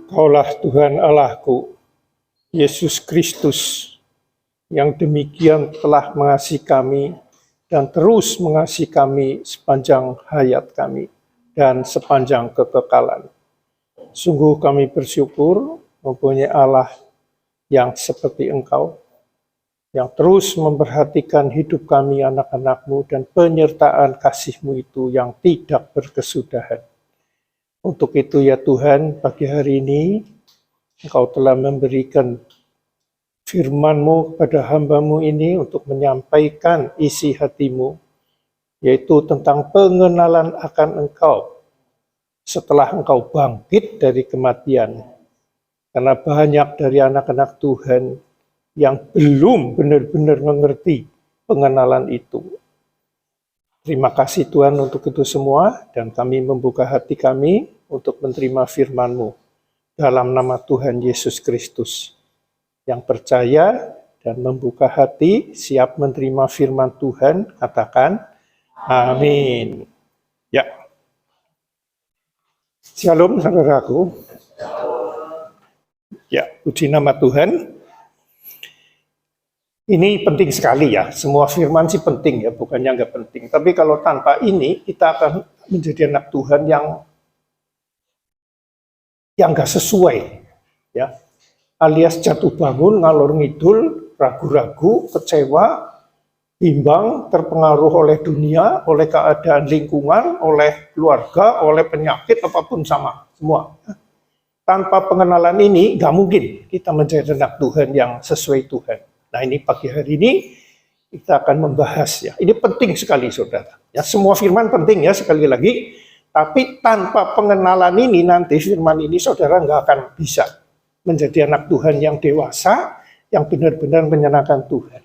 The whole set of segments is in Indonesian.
Kaulah Tuhan Allahku, Yesus Kristus, yang demikian telah mengasihi kami dan terus mengasihi kami sepanjang hayat kami dan sepanjang kekekalan. Sungguh kami bersyukur mempunyai Allah yang seperti Engkau, yang terus memperhatikan hidup kami anak-anak-Mu dan penyertaan kasih-Mu itu yang tidak berkesudahan. Untuk itu ya Tuhan, pagi hari ini Engkau telah memberikan firman-Mu kepada hamba-Mu ini untuk menyampaikan isi hati-Mu, yaitu tentang pengenalan akan Engkau setelah Engkau bangkit dari kematian. Karena banyak dari anak-anak Tuhan yang belum benar-benar mengerti pengenalan itu. Terima kasih Tuhan untuk itu semua, dan kami membuka hati kami untuk menerima firman-Mu dalam nama Tuhan Yesus Kristus. Yang percaya dan membuka hati, siap menerima firman Tuhan, katakan amin. Ya. Shalom saudaraku. Ya, puji nama Tuhan. Ini penting sekali ya, semua firman sih penting ya, bukannya nggak penting. Tapi kalau tanpa ini, kita akan menjadi anak Tuhan yang nggak sesuai, ya, alias jatuh bangun, ngalor ngidul, ragu-ragu, kecewa, bimbang, terpengaruh oleh dunia, oleh keadaan lingkungan, oleh keluarga, oleh penyakit, apapun sama, semua. Tanpa pengenalan ini, nggak mungkin kita menjadi anak Tuhan yang sesuai Tuhan. Nah ini pagi hari ini kita akan membahas ya. Ini penting sekali saudara. Ya semua firman penting ya sekali lagi. Tapi tanpa pengenalan ini nanti firman ini saudara nggak akan bisa menjadi anak Tuhan yang dewasa, yang benar-benar menyenangkan Tuhan.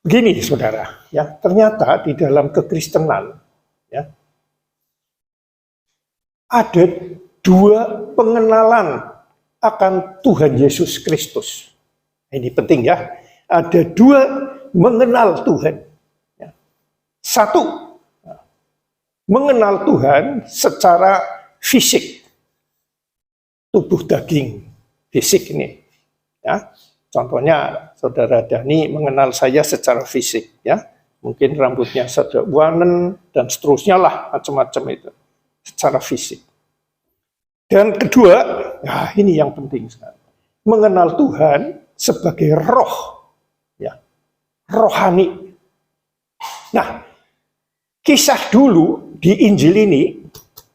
Begini saudara, ya ternyata di dalam kekristenan ya ada dua pengenalan akan Tuhan Yesus Kristus. Ini penting ya. Ada dua mengenal Tuhan. Satu, mengenal Tuhan secara fisik. Tubuh daging fisik ini. Ya. Contohnya saudara Dani mengenal saya secara fisik. Ya. Mungkin rambutnya sudah wanen dan seterusnya lah, macam-macam itu. Secara fisik. Dan kedua, nah ini yang penting sekali. Mengenal Tuhan sebagai roh, ya, rohani. Nah, kisah dulu di Injil ini,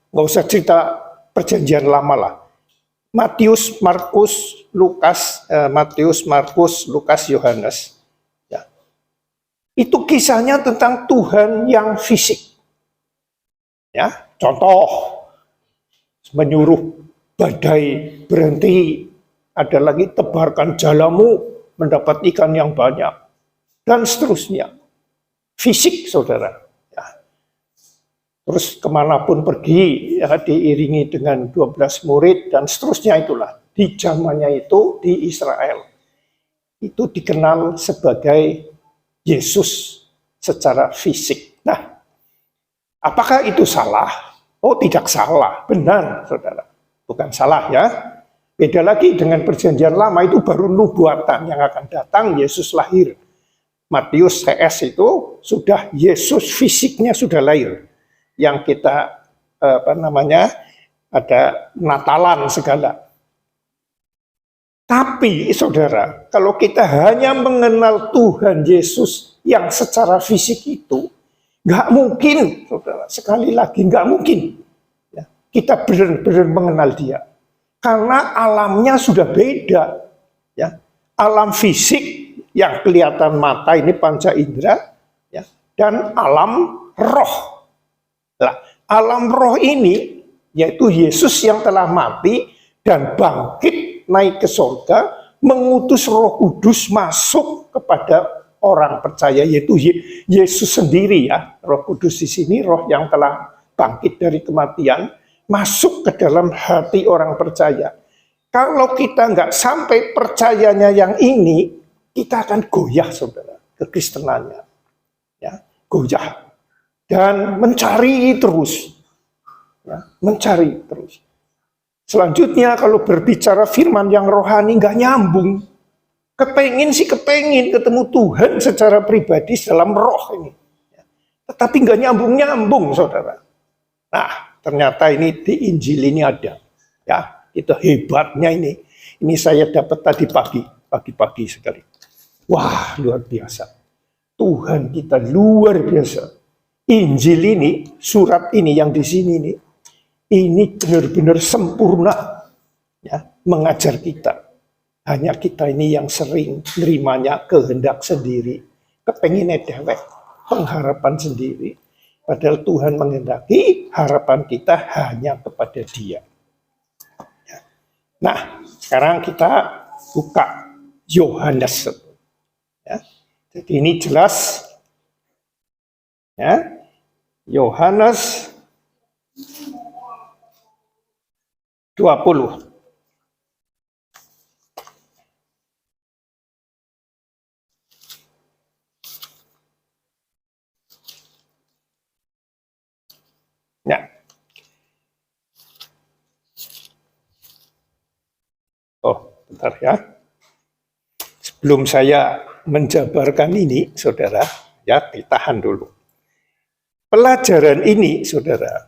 nggak usah cerita perjanjian lama lah. Matius, Markus, Lukas, Yohanes. Ya. Itu kisahnya tentang Tuhan yang fisik. Ya, contoh, menyuruh badai berhenti. Ada lagi tebarkan jalamu mendapat ikan yang banyak. Dan seterusnya. Fisik saudara. Ya. Terus kemanapun pergi ya, diiringi dengan 12 murid dan seterusnya itulah. Di zamannya itu di Israel. Itu dikenal sebagai Yesus secara fisik. Nah, apakah itu salah? Oh tidak salah, benar saudara. Bukan salah ya. Beda lagi dengan perjanjian lama itu baru nubuatan yang akan datang, Yesus lahir. Matius CS itu sudah Yesus fisiknya sudah lahir. Yang kita ada Natalan segala. Tapi saudara, kalau kita hanya mengenal Tuhan Yesus yang secara fisik itu, nggak mungkin, saudara. Sekali lagi nggak mungkin ya, kita benar-benar mengenal Dia. Karena alamnya sudah beda, ya. Alam fisik yang kelihatan mata ini panca indera, ya, dan alam roh. Nah, alam roh ini yaitu Yesus yang telah mati dan bangkit naik ke surga, mengutus Roh Kudus masuk kepada orang percaya, yaitu Yesus sendiri ya. Roh Kudus di sini roh yang telah bangkit dari kematian. Masuk ke dalam hati orang percaya. Kalau kita nggak sampai percayanya yang ini, kita akan goyah, saudara, kekristenannya. Ya, goyah. Dan mencari terus. Ya, mencari terus. Selanjutnya kalau berbicara firman yang rohani nggak nyambung. Kepengin sih kepengin ketemu Tuhan secara pribadi dalam roh ini. Tetapi nggak nyambung-nyambung, saudara. Nah, ternyata ini di Injil ini ada. Ya, itu hebatnya ini. Ini saya dapat tadi pagi sekali. Wah, luar biasa. Tuhan kita luar biasa. Injil ini, surat ini yang di sini ini benar-benar sempurna, ya, mengajar kita. Hanya kita ini yang sering nerimanya kehendak sendiri, kepengin dewek, pengharapan sendiri. Padahal Tuhan menghendaki harapan kita hanya kepada Dia. Nah, sekarang kita buka Yohanes. Ya. Jadi ini jelas, ya, Yohanes 20. Ya. Oh, bentar ya. Sebelum saya menjabarkan ini, saudara, ya, ditahan dulu. Pelajaran ini, saudara,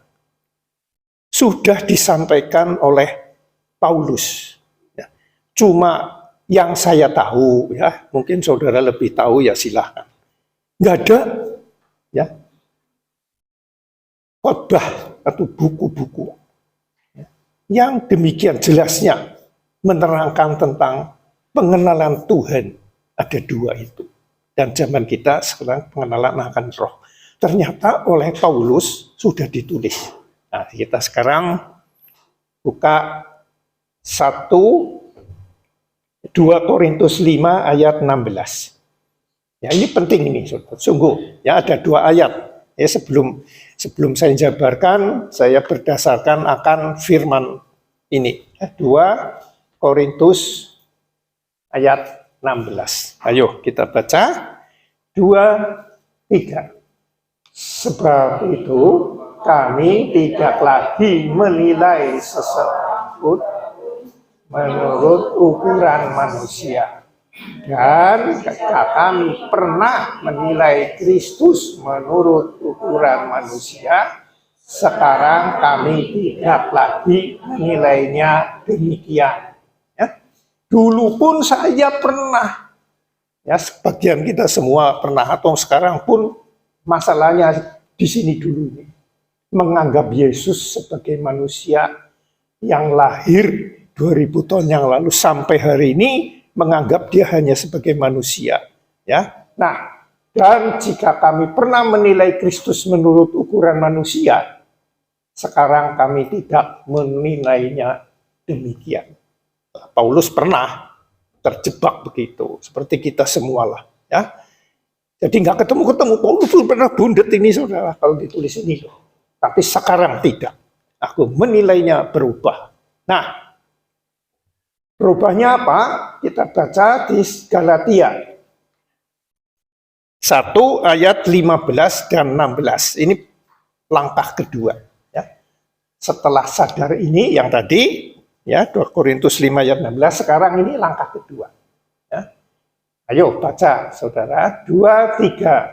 sudah disampaikan oleh Paulus. Ya. Cuma yang saya tahu, ya, mungkin saudara lebih tahu, ya silahkan. Nggak ada, ya, khotbah atau buku-buku, ya, yang demikian jelasnya menerangkan tentang pengenalan Tuhan. Ada dua itu. Dan zaman kita sekarang pengenalan akan roh. Ternyata oleh Paulus sudah ditulis. Nah, kita sekarang buka 2 Korintus 5 ayat 16. Ya, ini penting ini, sungguh. Ya, ada 2 ayat. Ya, sebelum saya jabarkan, saya berdasarkan akan firman ini. 2 Korintus ayat 16. Ayo kita baca. 2, 3. Sebab itu kami tidak lagi menilai seseorang menurut ukuran manusia. Dan ketika kami pernah menilai Kristus menurut ukuran manusia, sekarang kami tidak lagi menilainya demikian. Ya. Dulu pun saya pernah, ya, sebagian kita semua pernah, atau sekarang pun masalahnya di sini dulu ini, menganggap Yesus sebagai manusia yang lahir 2000 tahun yang lalu sampai hari ini, menganggap dia hanya sebagai manusia, ya. Nah, dan jika kami pernah menilai Kristus menurut ukuran manusia, sekarang kami tidak menilainya demikian. Paulus pernah terjebak begitu, seperti kita semualah, ya. Jadi nggak ketemu. Paulus pernah bundet ini, saudara, kalau ditulis ini. Tapi sekarang tidak. Aku menilainya berubah. Nah, berubahnya apa? Kita baca di Galatia 1 ayat 15 dan 16. Ini langkah kedua. Ya. Setelah sadar ini yang tadi, ya, 2 Korintus 5 ayat 16, sekarang ini langkah kedua. Ya. Ayo baca, saudara. 2, 3.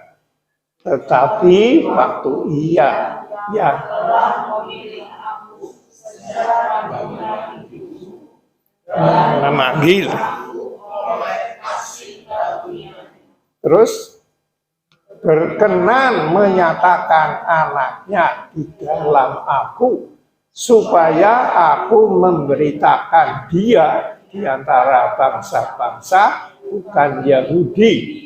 Tetapi waktu ia yang telah memilih aku secara memanggil, terus berkenan menyatakan anaknya di dalam aku, supaya aku memberitakan dia di antara bangsa-bangsa bukan Yahudi.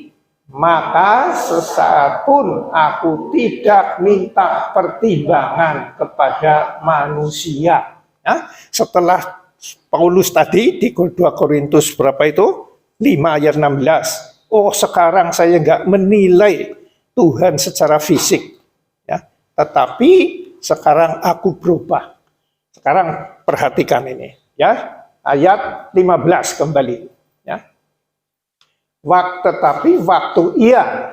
Maka sesaat pun aku tidak minta pertimbangan kepada manusia. Ya, setelah Paulus tadi di 2 Korintus berapa itu? 5 ayat 16. Oh, sekarang saya nggak menilai Tuhan secara fisik. Ya, tetapi sekarang aku berubah. Sekarang perhatikan ini. Ya, ayat 15 kembali. Ya. Tetapi waktu ia,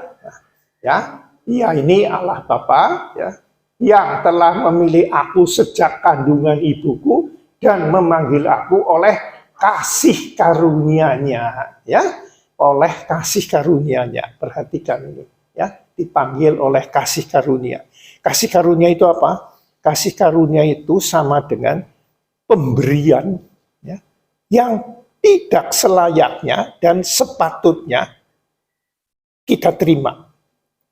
ya, ia ini Allah Bapa, ya, yang telah memilih aku sejak kandungan ibuku, dan memanggil aku oleh kasih karunia-Nya, ya, oleh kasih karunia-Nya. Perhatikan ini, ya, dipanggil oleh kasih karunia. Kasih karunia itu apa? Kasih karunia itu sama dengan pemberian, ya, yang tidak selayaknya dan sepatutnya kita terima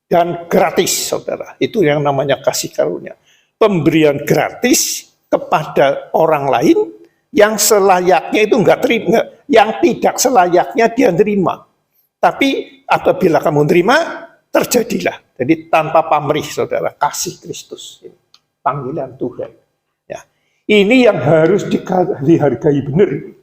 dan gratis, saudara. Itu yang namanya kasih karunia. Pemberian gratis kepada orang lain yang selayaknya itu enggak terima, yang tidak selayaknya dia terima. Tapi apabila kamu terima, terjadilah. Jadi tanpa pamrih, saudara, kasih Kristus, panggilan Tuhan. Ya. Ini yang harus dihargai benar.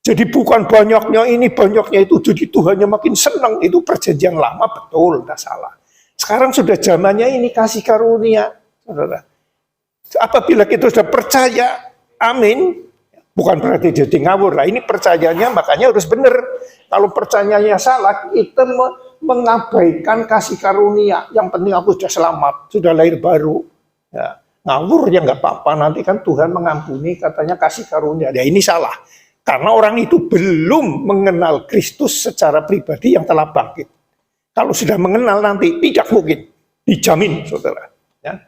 Jadi bukan banyaknya ini, banyaknya itu, jadi Tuhannya makin senang. Itu perjanjian lama, betul, tidak salah. Sekarang sudah zamannya ini kasih karunia, saudara. Apabila kita sudah percaya, amin, bukan berarti jadi ngawur. Nah, ini percayanya makanya harus benar. Kalau percayanya salah, kita mengabaikan kasih karunia. Yang penting aku sudah selamat, sudah lahir baru. Ya, ngawur ya nggak apa-apa, nanti kan Tuhan mengampuni, katanya kasih karunia. Ya ini salah. Karena orang itu belum mengenal Kristus secara pribadi yang telah bangkit. Kalau sudah mengenal nanti, tidak mungkin. Dijamin, saudara. Ya.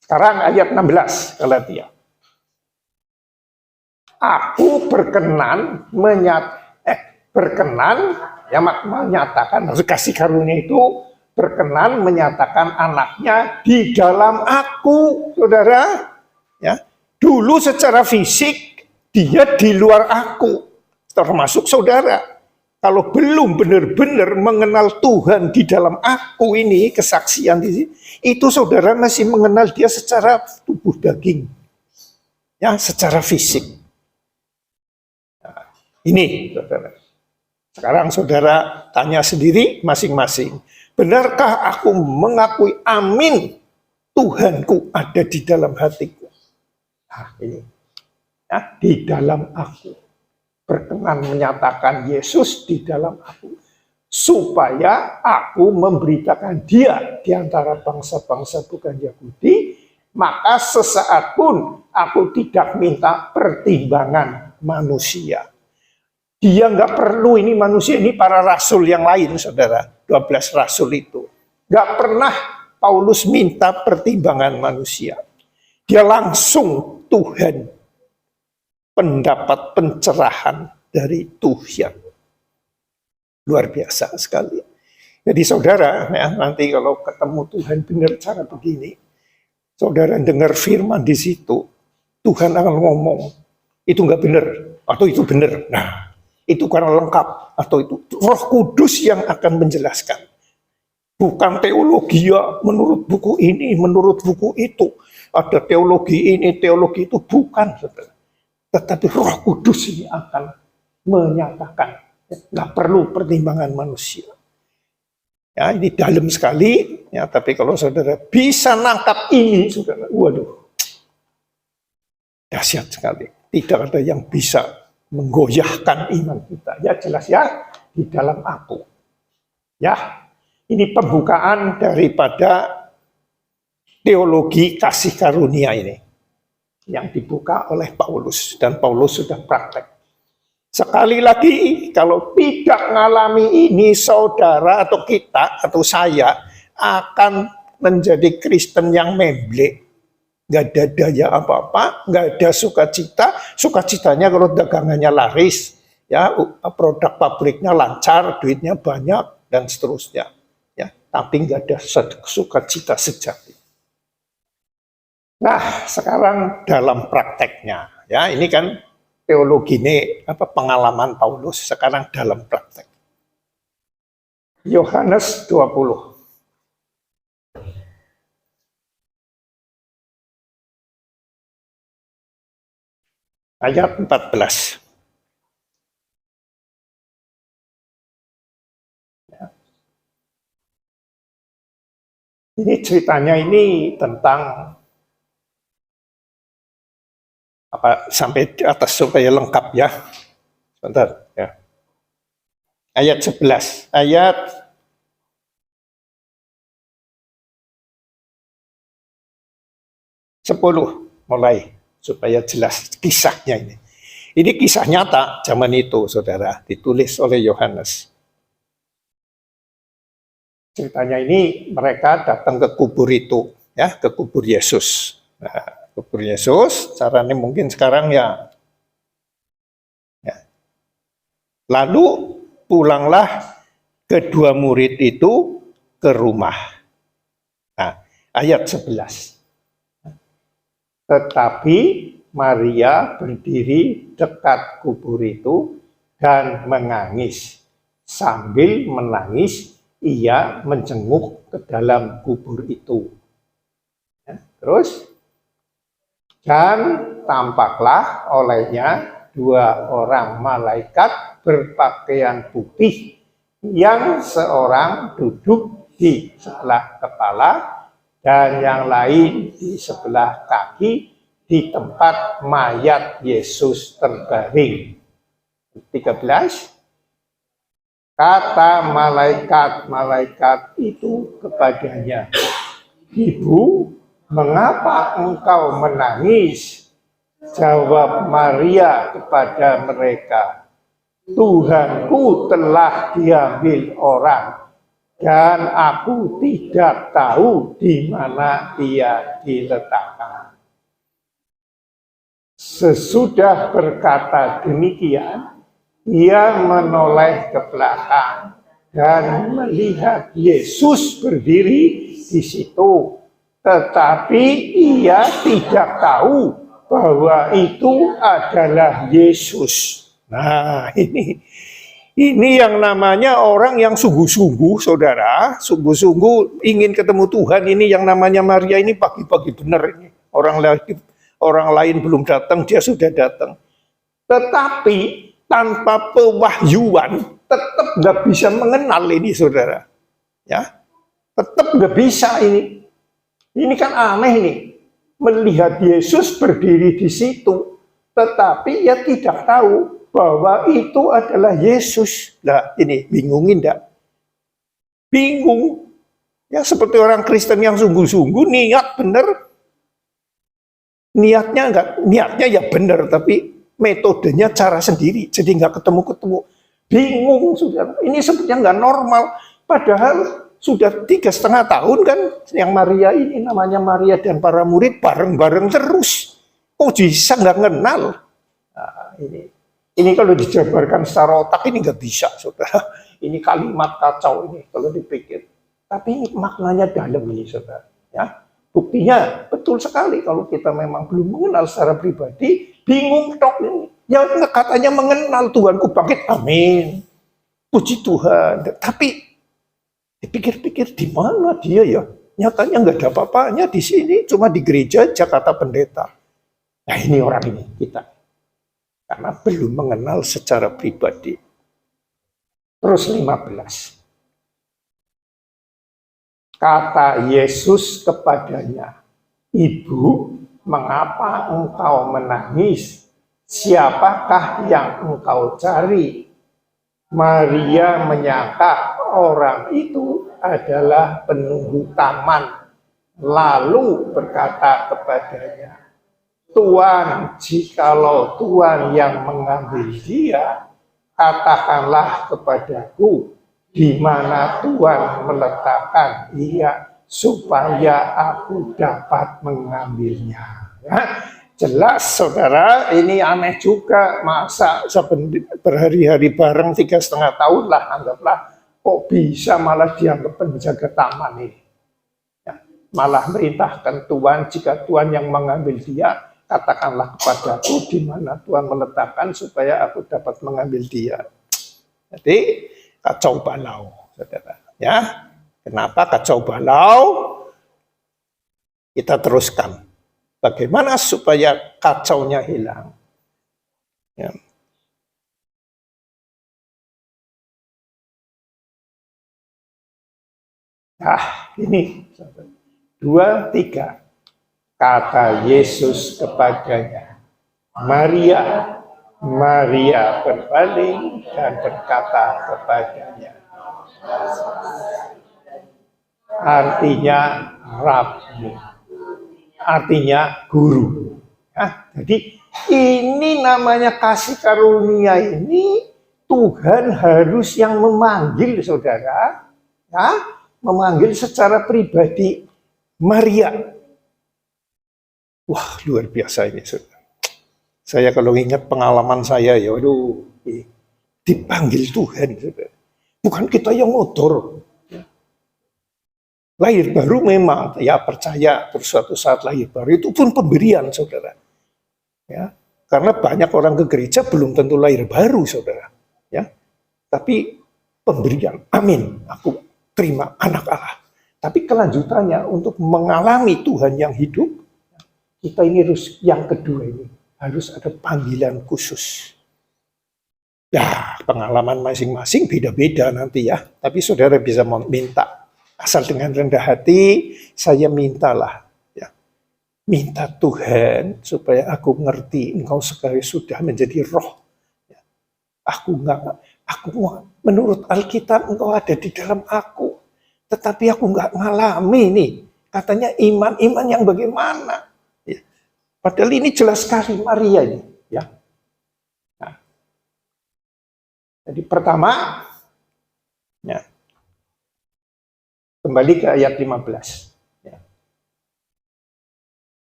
Sekarang ayat 16, Galatia. Aku berkenan menyatakan, maksud kasih karunia itu berkenan menyatakan anaknya di dalam aku, saudara. Ya. Dulu secara fisik, dia di luar aku, termasuk saudara. Kalau belum benar-benar mengenal Tuhan di dalam aku ini, kesaksian di sini, itu saudara masih mengenal dia secara tubuh daging, ya, secara fisik. Nah, ini, saudara. Sekarang saudara tanya sendiri masing-masing, benarkah aku mengakui amin Tuhanku ada di dalam hatiku? Nah, ini, ya, di dalam aku. Berkenan menyatakan Yesus di dalam aku, supaya aku memberitakan dia di antara bangsa-bangsa bukan Yahudi, maka sesaat pun aku tidak minta pertimbangan manusia. Dia nggak perlu, ini manusia, ini para rasul yang lain, saudara, 12 rasul itu. Nggak pernah Paulus minta pertimbangan manusia. Dia langsung Tuhan, pendapat pencerahan dari Tuhan. Luar biasa sekali. Jadi saudara, ya, nanti kalau ketemu Tuhan benar cara begini, saudara dengar firman di situ, Tuhan akan ngomong, itu nggak benar, atau itu benar. Nah, itu karena lengkap, atau itu Roh Kudus yang akan menjelaskan. Bukan teologi ya, menurut buku ini, menurut buku itu. Ada teologi ini, teologi itu, bukan, saudara. Tetapi Roh Kudus ini akan menyatakan, nggak perlu pertimbangan manusia. Ya, ini dalam sekali, ya, tapi kalau saudara bisa nangkap ini, saudara, waduh, dahsyat sekali. Tidak ada yang bisa menggoyahkan iman kita. Ya jelas ya, di dalam aku. Ya, ini pembukaan daripada teologi kasih karunia ini, yang dibuka oleh Paulus, dan Paulus sudah praktek. Sekali lagi, kalau tidak mengalami ini, saudara atau kita atau saya akan menjadi Kristen yang memblek. Nggak ada daya apa-apa, nggak ada sukacita. Sukacitanya kalau dagangannya laris, ya, produk pabriknya lancar, duitnya banyak, dan seterusnya. Ya, tapi nggak ada sukacita sejati. Nah, sekarang dalam prakteknya, ya, ini kan teologi ini pengalaman Paulus, sekarang dalam praktek. Yohanes 20. Ayat 14. Ya. Ini ceritanya ini tentang sampai di atas supaya lengkap ya. Sebentar ya. Ayat 11. Ayat 10 mulai. supaya jelas kisahnya ini. Ini kisah nyata zaman itu, saudara, ditulis oleh Yohanes. Ceritanya ini mereka datang ke kubur itu, ya, ke kubur Yesus. Nah, kubur Yesus, caranya mungkin sekarang ya. Lalu pulanglah kedua murid itu ke rumah. Nah, ayat 11. Tetapi Maria berdiri dekat kubur itu dan menangis. Sambil menangis, ia menjenguk ke dalam kubur itu. Terus, dan tampaklah olehnya 2 orang malaikat berpakaian putih, yang seorang duduk di sebelah kepala dan yang lain di sebelah kaki di tempat mayat Yesus terbaring. 13. Kata malaikat-malaikat itu kepadanya, "Ibu, mengapa engkau menangis?" Jawab Maria kepada mereka, "Tuhanku telah diambil orang, dan aku tidak tahu di mana ia diletakkan." Sesudah berkata demikian, ia menoleh ke belakang dan melihat Yesus berdiri di situ. Tetapi ia tidak tahu bahwa itu adalah Yesus. Nah, ini yang namanya orang yang sungguh-sungguh, saudara, sungguh-sungguh ingin ketemu Tuhan. Ini yang namanya Maria ini pagi-pagi benar ini. Orang lain belum datang, dia sudah datang. Tetapi tanpa pewahyuan, tetap nggak bisa mengenal ini, saudara. Ya, tetap nggak bisa ini. Ini kan aneh nih. Melihat Yesus berdiri di situ, tetapi ia tidak tahu bahwa itu adalah Yesus. Nah, ini bingungin enggak? Bingung. Ya, seperti orang Kristen yang sungguh-sungguh niat benar. Niatnya ya benar, tapi metodenya cara sendiri. Jadi nggak ketemu-ketemu. Bingung, saudara. Ini sebenarnya nggak normal. Padahal sudah 3,5 tahun kan yang Maria ini, namanya Maria dan para murid bareng-bareng terus. Kok bisa nggak kenal? Nah, ini kalau dijabarkan secara otak ini nggak bisa, saudara. Ini kalimat kacau ini kalau dipikir. Tapi ini maknanya dalam ini, saudara. Ya, buktinya betul sekali kalau kita memang belum mengenal secara pribadi, bingung tok ini. Ya katanya mengenal Tuhanku bangkit, amin. Puji Tuhan. Tapi dipikir-pikir di mana dia ya? Nyatanya nggak ada apa-apanya di sini, cuma di gereja Jakarta Pendeta. Nah, ini orang ini kita. Karena belum mengenal secara pribadi. Terus 15. Kata Yesus kepadanya, "Ibu, mengapa engkau menangis? Siapakah yang engkau cari?" Maria menyangka orang itu adalah penunggu taman, lalu berkata kepadanya, "Tuan, jikalau Tuan yang mengambil dia, katakanlah kepadaku di mana Tuan meletakkan dia, supaya aku dapat mengambilnya." Ya, jelas, saudara, ini aneh juga. Masa berhari-hari bareng 3,5 tahun lah, anggaplah, kok bisa malah dianggap penjaga taman ini. Ya, malah merintahkan Tuhan, jika Tuhan yang mengambil dia, katakanlah kepadaku di mana Tuhan meletakkan supaya aku dapat mengambil dia. Jadi kacau balau, saudara. Ya, kenapa kacau balau? Kita teruskan. Bagaimana supaya kacaunya hilang? Ya. Nah, ini 2, 3. Kata Yesus kepadanya, "Maria." Maria berpaling dan berkata kepadanya, artinya Rabbi, artinya guru. Jadi ini namanya kasih karunia ini Tuhan harus yang memanggil saudara, ya, memanggil secara pribadi Maria. Wah, luar biasa ini saudara. Saya kalau ingat pengalaman saya, ya waduh, dipanggil Tuhan saudara. Bukan kita yang motor. Lahir baru memang, ya percaya terus suatu saat lahir baru itu pun pemberian saudara. Ya, karena banyak orang ke gereja belum tentu lahir baru saudara. Ya, tapi pemberian, amin, aku terima anak Allah. Tapi kelanjutannya untuk mengalami Tuhan yang hidup, kita ini harus yang kedua ini harus ada panggilan khusus. Ya, pengalaman masing-masing beda-beda nanti ya. Tapi saudara bisa minta. Asal dengan rendah hati, saya mintalah. Ya. Minta Tuhan supaya aku ngerti engkau sekarang sudah menjadi roh. Ya. Aku menurut Alkitab engkau ada di dalam aku. Tetapi aku nggak ngalami nih. Katanya iman yang bagaimana. Ya. Padahal ini jelas sekali Maria ini. Ya. Nah. Jadi pertama, ya, kembali ke ayat 15. Ya.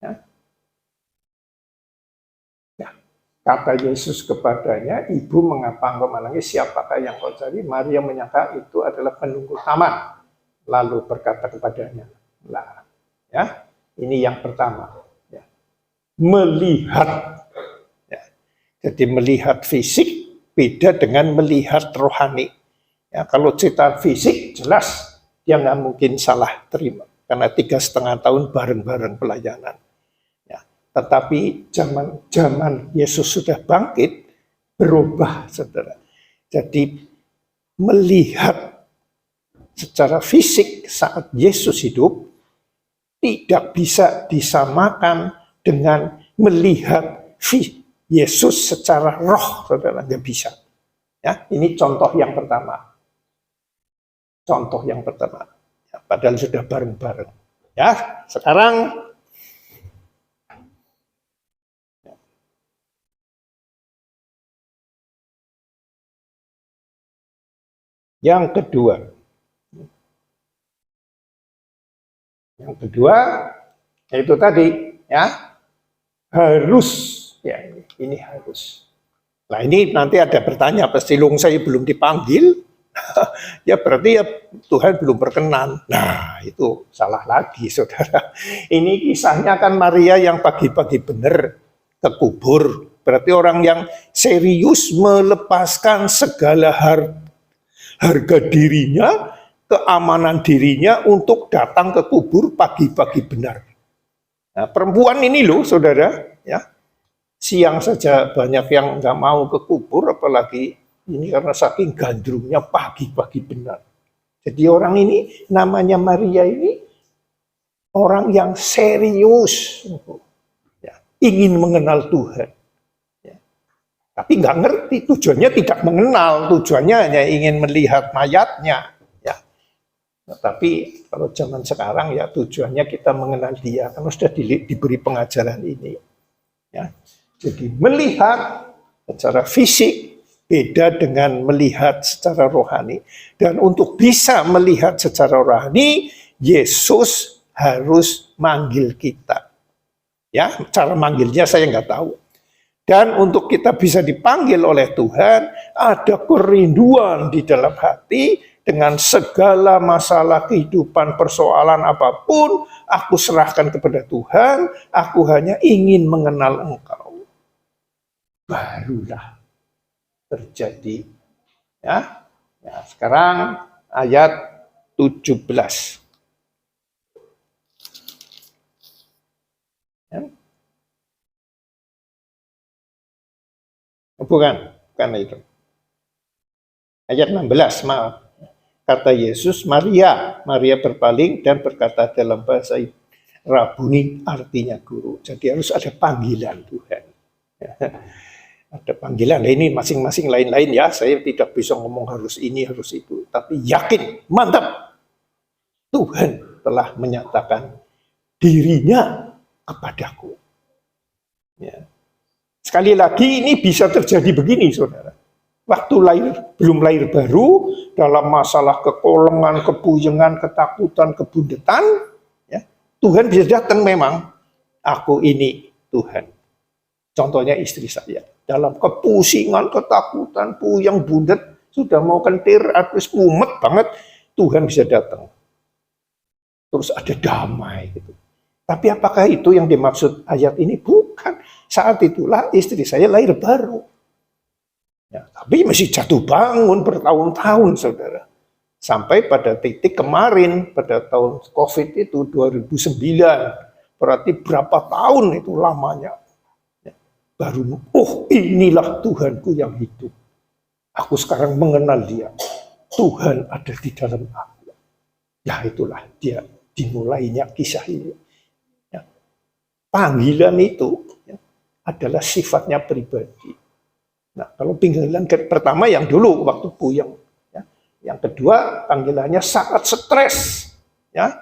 Ya. Ya. Kata Yesus kepadanya, ibu mengapa engkau menangis, siapakah yang kau cari? Maria menyangka itu adalah penunggu taman. Lalu berkata kepadanya, lah, ya, ini yang pertama. Ya. Melihat. Ya. Jadi melihat fisik beda dengan melihat rohani. Ya, kalau cerita fisik jelas dia nggak mungkin salah terima karena 3,5 tahun bareng-bareng pelayanan. Ya, tetapi zaman Yesus sudah bangkit berubah, saudara. Jadi melihat secara fisik saat Yesus hidup tidak bisa disamakan dengan melihat Yesus secara roh, saudara, nggak bisa. Ya, ini contoh yang pertama. Contoh yang pertama, ya, padahal sudah bareng-bareng. Ya, sekarang yang kedua. Yang kedua, yaitu tadi, ya, harus, ya, ini harus. Nah, ini nanti ada bertanya, pasti saya belum dipanggil. Ya berarti ya Tuhan belum berkenan. Nah itu salah lagi saudara. Ini kisahnya kan Maria yang pagi-pagi benar ke kubur. Berarti orang yang serius melepaskan segala harga dirinya, keamanan dirinya untuk datang ke kubur pagi-pagi benar. Nah, perempuan ini loh saudara, ya, siang saja banyak yang nggak mau ke kubur, apalagi ini karena saking gandrungnya pagi-pagi benar. Jadi orang ini namanya Maria ini orang yang serius, ya, ingin mengenal Tuhan. Ya. Tapi nggak ngerti, tujuannya tidak mengenal, tujuannya hanya ingin melihat mayatnya. Ya. Nah, tapi kalau zaman sekarang ya tujuannya kita mengenal dia, karena sudah diberi pengajaran ini. Ya. Jadi melihat secara fisik beda dengan melihat secara rohani. Dan untuk bisa melihat secara rohani, Yesus harus manggil kita. Ya, cara manggilnya saya nggak tahu. Dan untuk kita bisa dipanggil oleh Tuhan, ada kerinduan di dalam hati dengan segala masalah kehidupan, persoalan apapun, aku serahkan kepada Tuhan, aku hanya ingin mengenal Engkau. Barulah terjadi. Ya. Ya, sekarang ayat 17. Ya. Bukan itu. Ayat 16, maaf. Kata Yesus, Maria berpaling dan berkata dalam bahasa Rabuni, artinya guru. Jadi harus ada panggilan Tuhan. Ya. Ada panggilan, nah ini masing-masing lain-lain ya, saya tidak bisa ngomong harus ini, harus itu. Tapi yakin, mantap, Tuhan telah menyatakan dirinya kepadaku. Ya. Sekali lagi ini bisa terjadi begini, saudara. Waktu belum lahir baru, dalam masalah kekolengan, kepuyengan, ketakutan, kebundetan, ya, Tuhan bisa datang memang. Aku ini Tuhan. Contohnya istri saya. Dalam kepusingan, ketakutan, puyeng, bundet, sudah mau kentir, habis mumet banget, Tuhan bisa datang. Terus ada damai gitu. Tapi apakah itu yang dimaksud ayat ini? Bukan. Saat itulah istri saya lahir baru. Ya, tapi masih jatuh bangun bertahun-tahun, saudara. Sampai pada titik kemarin, pada tahun COVID itu 2009. Berarti berapa tahun itu lamanya. Ya, baru, oh inilah Tuhanku yang hidup. Aku sekarang mengenal dia. Tuhan ada di dalam aku. Ya itulah dia, dimulainya kisah ini. Panggilan itu ya, adalah sifatnya pribadi. Nah, kalau panggilan pertama yang dulu waktu puyeng, ya. Yang kedua panggilannya saat stres, ya.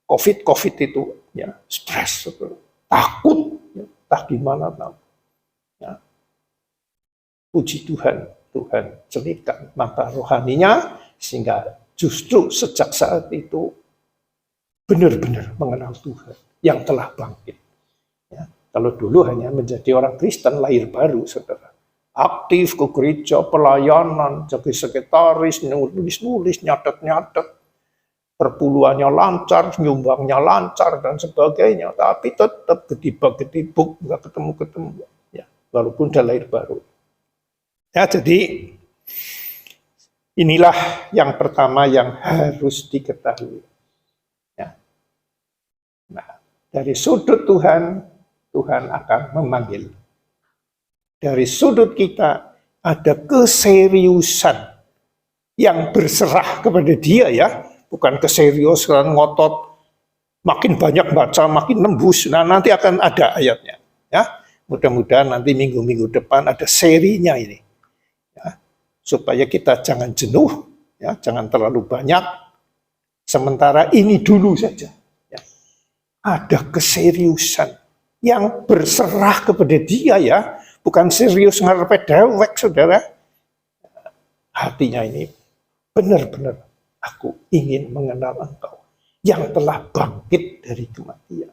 COVID itu, ya, stres, takut, ya. Tak gimana tahu. Ya. Puji Tuhan, Tuhan celitkan mata rohaninya sehingga justru sejak saat itu benar-benar mengenal Tuhan yang telah bangkit. Ya, kalau dulu hanya menjadi orang Kristen lahir baru, saudara. Aktif ke gereja, pelayanan, jadi sekretaris, nulis-nulis, nyatet-nyatet, perpuluhannya lancar, nyumbangnya lancar, dan sebagainya. Tapi tetap gedibak-gedibuk, nggak ketemu-ketemu. Ya, walaupun udah lahir baru. Ya, jadi inilah yang pertama yang harus diketahui. Ya. Nah, dari sudut Tuhan, Tuhan akan memanggil. Dari sudut kita ada keseriusan yang berserah kepada dia ya, bukan keseriusan ngotot, makin banyak baca, makin nembus. Nah nanti akan ada ayatnya ya. Mudah-mudahan nanti minggu-minggu depan ada serinya ini. Ya. Supaya kita jangan jenuh, ya, jangan terlalu banyak. Sementara ini dulu saja. Ya. Ada keseriusan yang berserah kepada dia ya, bukan serius ngarepe dewek, saudara. Hatinya ini benar-benar aku ingin mengenal engkau yang telah bangkit dari kematian.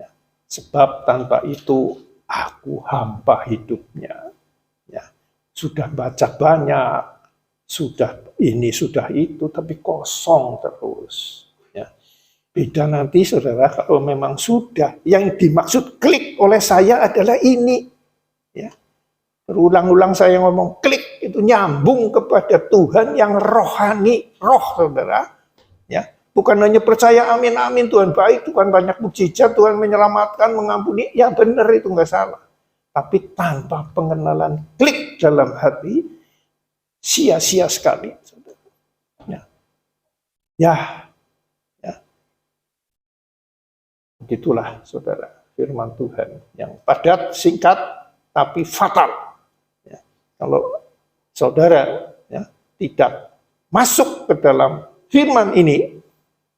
Ya, sebab tanpa itu aku hampa hidupnya. Ya, sudah baca banyak, sudah ini, sudah itu, tapi kosong terus. Beda nanti saudara kalau memang sudah, yang dimaksud klik oleh saya adalah ini. Ya. Berulang-ulang saya ngomong klik itu nyambung kepada Tuhan yang rohani, roh saudara. Ya. Bukan hanya percaya amin amin Tuhan baik, Tuhan banyak mukjizat, Tuhan menyelamatkan, mengampuni, ya benar itu nggak salah. Tapi tanpa pengenalan klik dalam hati, sia-sia sekali. Saudara. Ya. Begitulah saudara firman Tuhan yang padat, singkat, tapi fatal. Ya. Kalau saudara ya, tidak masuk ke dalam firman ini,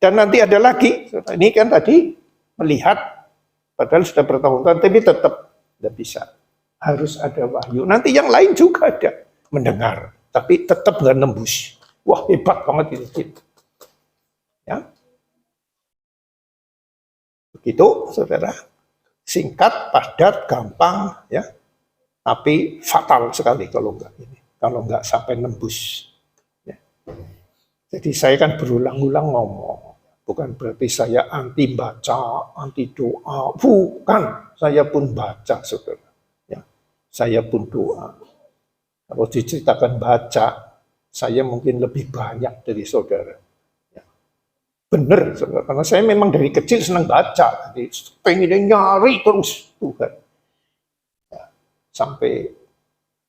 dan nanti ada lagi, ini kan tadi melihat, padahal sudah bertahun-tahun, tapi tetap tidak bisa. Harus ada wahyu. Nanti yang lain juga ada, mendengar, tapi tetap nggak nembus. Wah hebat banget itu. Ya. Begitu, saudara. Singkat, padat, gampang, ya. Tapi fatal sekali kalau enggak ini. Kalau enggak sampai nembus. Ya. Jadi saya kan berulang-ulang ngomong. Bukan berarti saya anti baca, anti doa. Bukan. Saya pun baca, saudara. Ya. Saya pun doa. Kalau diceritakan baca, saya mungkin lebih banyak dari saudara. Benar, karena saya memang dari kecil senang baca, jadi pengen nyari terus Tuhan. Ya, sampai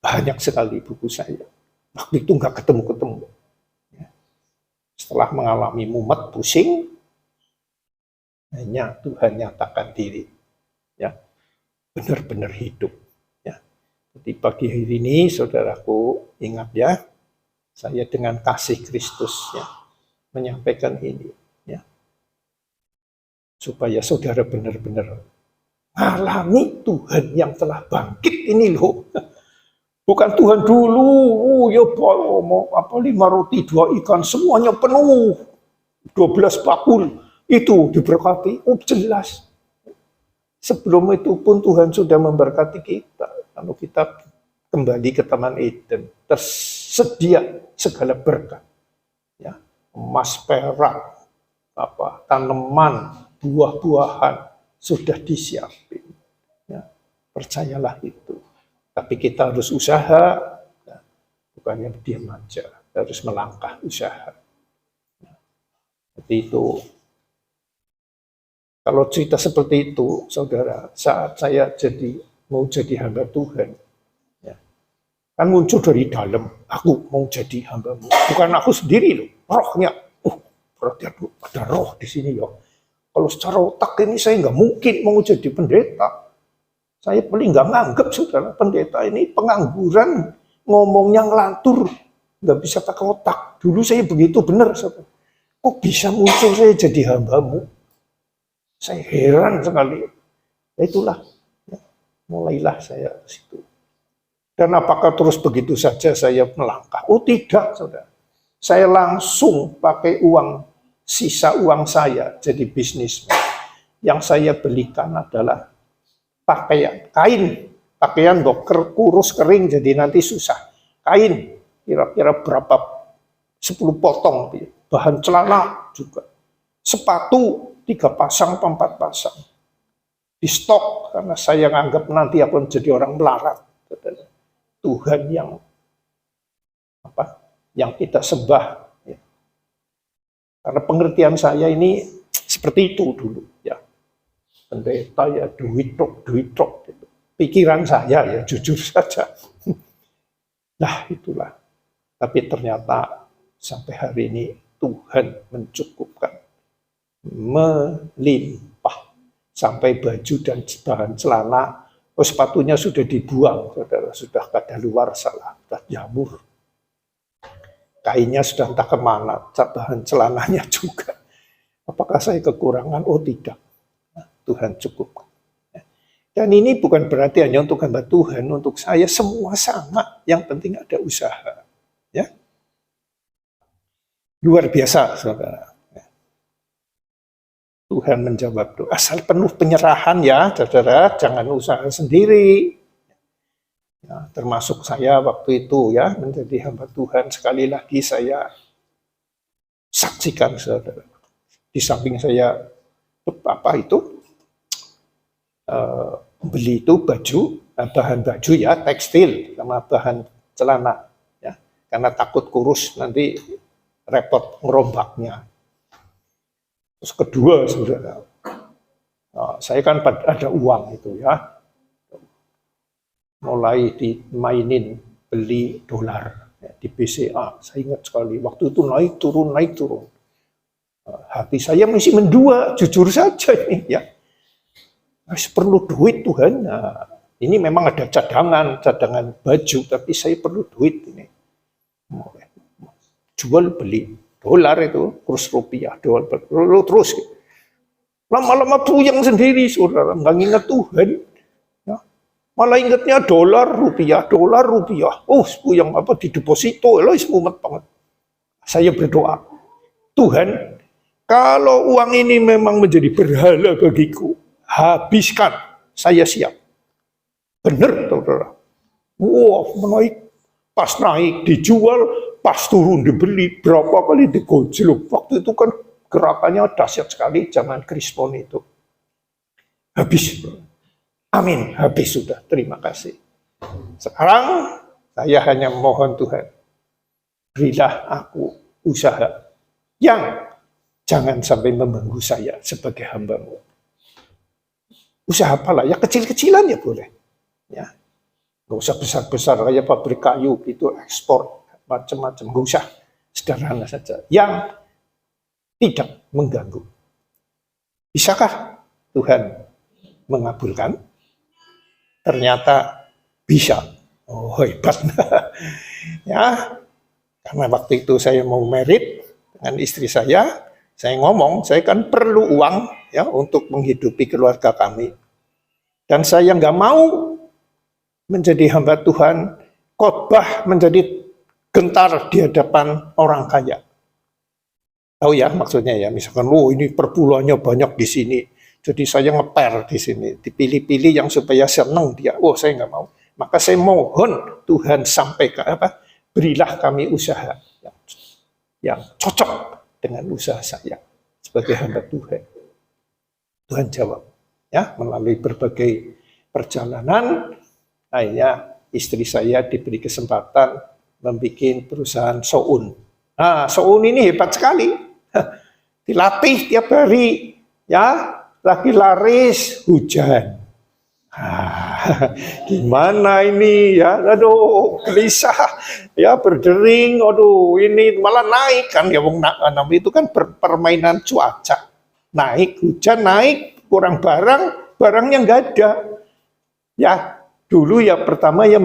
banyak sekali buku saya. Waktu itu nggak ketemu-ketemu. Ya. Setelah mengalami mumet, pusing, hanya Tuhan nyatakan diri. Ya, benar-benar hidup. Ya. Jadi pagi hari ini, saudaraku, ingat ya, saya dengan kasih Kristus ya, menyampaikan ini. supaya saudara benar-benar alami Tuhan yang telah bangkit ini loh. Bukan Tuhan dulu, ya mau apa 5 roti 2 ikan semuanya penuh, 12 bakul itu diberkati. Oh jelas. Sebelum itu pun Tuhan sudah memberkati kita. Kalau kita kembali ke Taman Eden, tersedia segala berkat, ya, emas, perak, tanaman, buah-buahan sudah disiapin. Ya, percayalah itu. Tapi kita harus usaha, ya, bukannya diam aja, harus melangkah usaha. Ya, seperti itu. Kalau cerita seperti itu, saudara, saat saya mau jadi hamba Tuhan, ya, kan muncul dari dalam, aku mau jadi hambamu. Bukan aku sendiri loh, rohnya. Berarti ada roh di sini ya. Kalau secara otak ini saya nggak mungkin mau jadi pendeta. Saya paling nggak nganggap saudara pendeta ini pengangguran, ngomongnya ngelantur, nggak bisa pakai otak. Dulu saya begitu benar, saudara. Kok bisa muncul saya jadi hambamu? Saya heran sekali. Ya itulah, ya, mulailah saya ke situ. Dan apakah terus begitu saja saya melangkah? Oh tidak, saudara. Saya langsung pakai sisa uang saya jadi bisnis. Yang saya belikan adalah pakaian doker kurus kering jadi nanti susah. Kain kira-kira berapa 10 potong, bahan celana juga, sepatu 3 pasang 4 pasang di stok karena saya nganggap nanti akan jadi orang melarat. Tuhan yang kita sembah. Karena pengertian saya ini seperti itu dulu, ya. Pendeta ya duit tok gitu. Pikiran saya ya jujur saja. Nah itulah. Tapi ternyata sampai hari ini Tuhan mencukupkan, melimpah sampai baju dan bahan celana, sepatunya sudah dibuang, saudara, sudah kadaluarsa, sudah jamur. Kainnya sudah entah kemana, bahan celananya juga. Apakah saya kekurangan? Oh tidak, Tuhan cukup. Dan ini bukan berarti hanya untuk hamba Tuhan, untuk saya semua sama. Yang penting ada usaha. Ya, luar biasa, saudara. Tuhan menjawab doa. Asal penuh penyerahan ya, saudara, jangan usaha sendiri. Ya, termasuk saya waktu itu ya menjadi hamba Tuhan, sekali lagi saya saksikan, saudara. Di samping saya beli itu bahan baju ya, tekstil sama bahan celana ya, karena takut kurus nanti repot ngerombaknya. Terus kedua, saudara, saya kan ada uang itu ya, mulai dimainin beli dolar ya, di BCA. Saya ingat sekali waktu itu naik turun. Hati saya masih mendua, jujur saja ini ya. Masih perlu duit Tuhan. Nah, ini memang ada cadangan baju, tapi saya perlu duit ini. Jual beli dolar itu, kurs rupiah, dolar terus. Lama-lama puyeng sendiri, saudara, nggak ingat Tuhan. Malah ingatnya dolar rupiah. Oh, yang di deposito, mumet banget. Saya berdoa, Tuhan, kalau uang ini memang menjadi berhala bagiku, habiskan, saya siap. Benar, saudara. Menaik, pas naik dijual, pas turun dibeli, berapa kali digojlok. Waktu itu kan gerakannya dahsyat sekali, zaman Krispon itu. Habis. Amin, habis sudah, terima kasih. Sekarang saya hanya mohon Tuhan, berilah aku usaha yang jangan sampai mengganggu saya sebagai hamba-Mu. Usaha apalah, ya kecil-kecilan ya boleh. Ya, nggak usah besar-besar kayak pabrik kayu gitu, ekspor macam-macam, nggak usah, sederhana saja. Yang tidak mengganggu. Bisakah Tuhan mengabulkan? Ternyata bisa. Oh hebat. Ya, karena waktu itu saya mau merit dengan istri saya Saya ngomong, saya kan perlu uang ya untuk menghidupi keluarga kami. Dan saya nggak mau menjadi hamba Tuhan, khotbah menjadi gentar di hadapan orang kaya. Tahu ya maksudnya ya, misalkan, ini per bulannya banyak di sini, jadi saya ngeper di sini, dipilih-pilih yang supaya senang dia. Saya nggak mau. Maka saya mohon Tuhan sampaikan berilah kami usaha yang cocok dengan usaha saya sebagai hamba Tuhan. Tuhan jawab, ya melalui berbagai perjalanan, akhirnya istri saya diberi kesempatan membuat perusahaan soun. Nah, soun ini hebat sekali, dilatih tiap hari, ya lagi laris hujan. Gimana ini ya, aduh gelisah ya, berdering, aduh ini malah naik kan ya, itu kan permainan cuaca, naik hujan, naik kurang barangnya nggak ada ya. Dulu ya pertama ya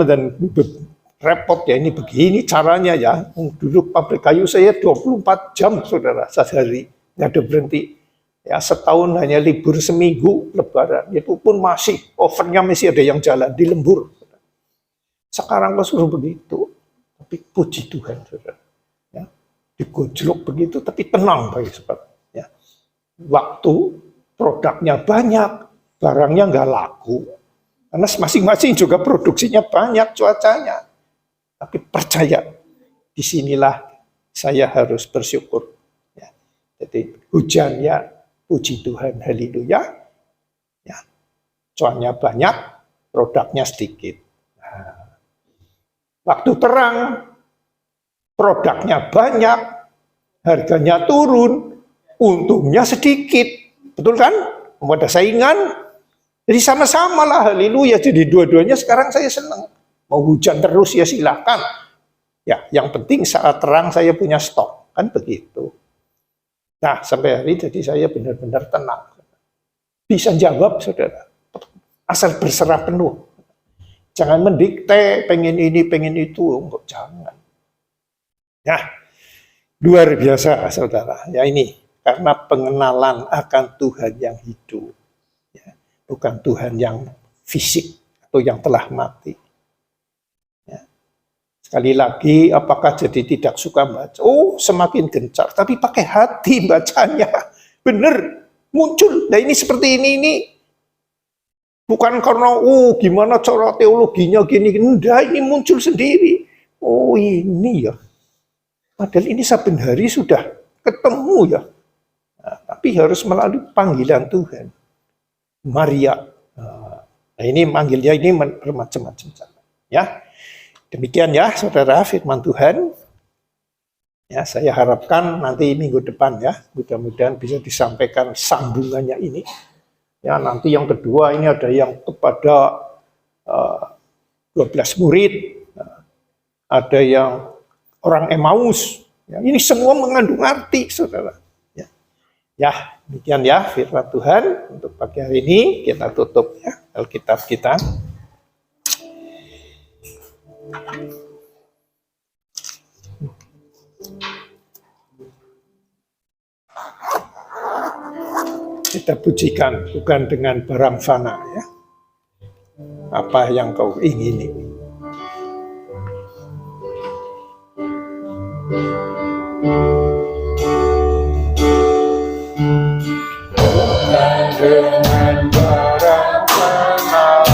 repot ya, ini begini caranya ya. Dulu pabrik kayu saya 24 jam saudara sehari, nggak ada berhenti. Ya, setahun hanya libur seminggu lebaran, itu pun masih ovennya masih ada yang jalan di lembur. Sekarang kok suruh begitu, tapi puji Tuhan saudara, ya, digojlok begitu tapi tenang bagi sebab ya. Waktu produknya banyak, barangnya nggak laku, karena masing-masing juga produksinya banyak, cuacanya. Tapi percaya, disinilah saya harus bersyukur. Ya. Jadi hujannya, puji Tuhan, haleluya. Ya. Cuannya banyak, produknya sedikit. Nah, waktu terang, produknya banyak, harganya turun, untungnya sedikit. Betul kan? Ada saingan. Jadi sama-sama lah, haleluya. Jadi dua-duanya sekarang saya senang. Mau hujan terus ya silakan. Ya, yang penting saat terang saya punya stok. Kan begitu. Nah, sampai hari jadi saya benar-benar tenang. Bisa jawab, saudara. Asal berserah penuh. Jangan mendikte, pengen ini, pengen itu. Enggak, jangan. Nah, luar biasa, saudara. Ya ini, karena pengenalan akan Tuhan yang hidup. Ya, bukan Tuhan yang fisik atau yang telah mati. Sekali lagi, apakah jadi tidak suka baca? Semakin gencar, tapi pakai hati bacanya. Benar, muncul. Nah ini seperti ini. Bukan karena, gimana cara teologinya gini. Enggak, ini muncul sendiri. Ini ya. Padahal ini saben hari sudah ketemu ya. Nah, tapi harus melalui panggilan Tuhan. Maria. Nah ini manggilnya ini bermacam-macam cara. Ya. Demikian ya saudara firman Tuhan. Ya, saya harapkan nanti minggu depan ya, mudah-mudahan bisa disampaikan sambungannya ini. Ya, nanti yang kedua ini ada yang kepada 12 murid, ada yang orang Emmaus. Ya, ini semua mengandung arti saudara. Ya, demikian ya firman Tuhan untuk pagi hari ini. Kita tutup ya Alkitab kita. Kita pujikan bukan dengan barang fana ya. Apa yang kau ingini. Bukan dengan barang fana.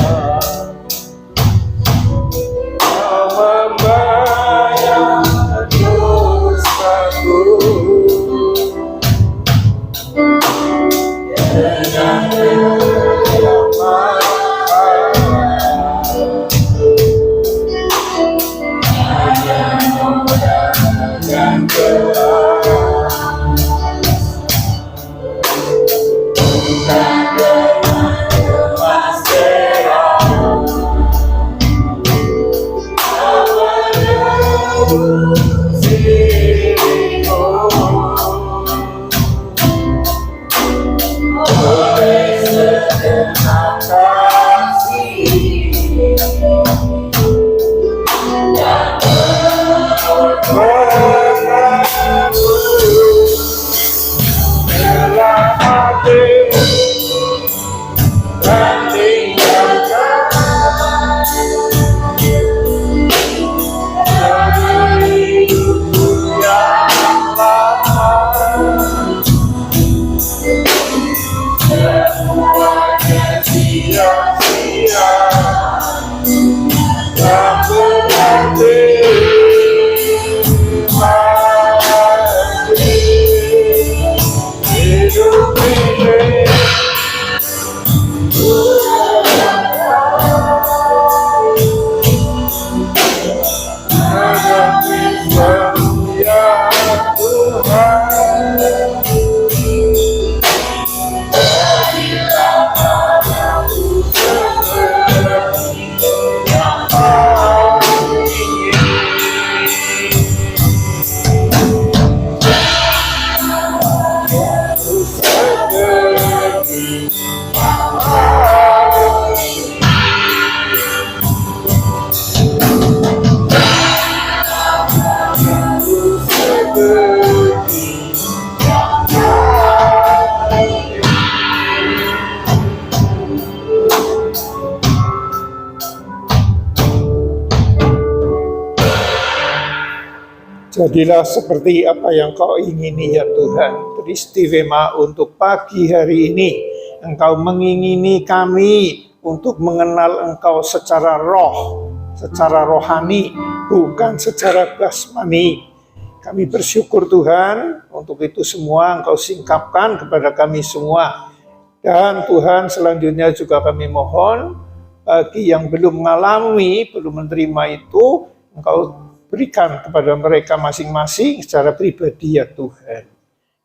sia-sia, tak berarti lagi hidup ini. Ya Tuhan, jadilah seperti apa yang Kau ingini ya Tuhan. Teristimewa untuk pagi hari ini, Engkau mengingini kami untuk mengenal Engkau secara roh, secara rohani, bukan secara jasmani. Kami bersyukur Tuhan, untuk itu semua Engkau singkapkan kepada kami semua. Dan Tuhan, selanjutnya juga kami mohon, bagi yang belum mengalami, belum menerima itu, Engkau berikan kepada mereka masing-masing secara pribadi ya Tuhan.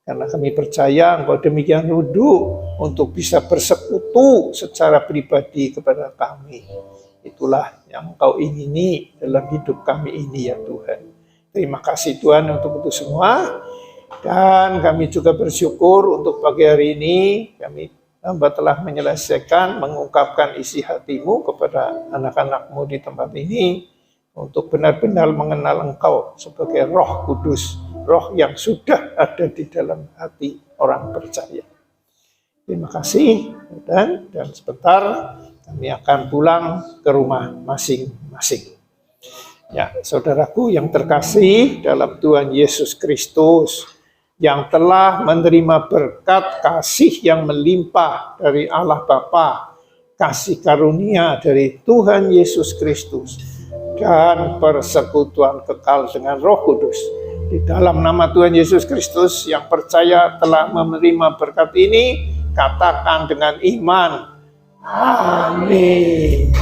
Karena kami percaya Engkau demikian rindu untuk bisa bersekutu secara pribadi kepada kami. Itulah yang Engkau ingini dalam hidup kami ini ya Tuhan. Terima kasih Tuhan untuk itu semua. Dan kami juga bersyukur untuk pagi hari ini kami hamba telah menyelesaikan mengungkapkan isi hatimu kepada anak-anakmu di tempat ini, untuk benar-benar mengenal Engkau sebagai Roh Kudus, Roh yang sudah ada di dalam hati orang percaya. Terima kasih, dan sebentar kami akan pulang ke rumah masing-masing. Ya, saudaraku yang terkasih dalam Tuhan Yesus Kristus, yang telah menerima berkat kasih yang melimpah dari Allah Bapa, kasih karunia dari Tuhan Yesus Kristus, dan persekutuan kekal dengan Roh Kudus. Di dalam nama Tuhan Yesus Kristus yang percaya telah menerima berkat ini, katakan dengan iman, amin.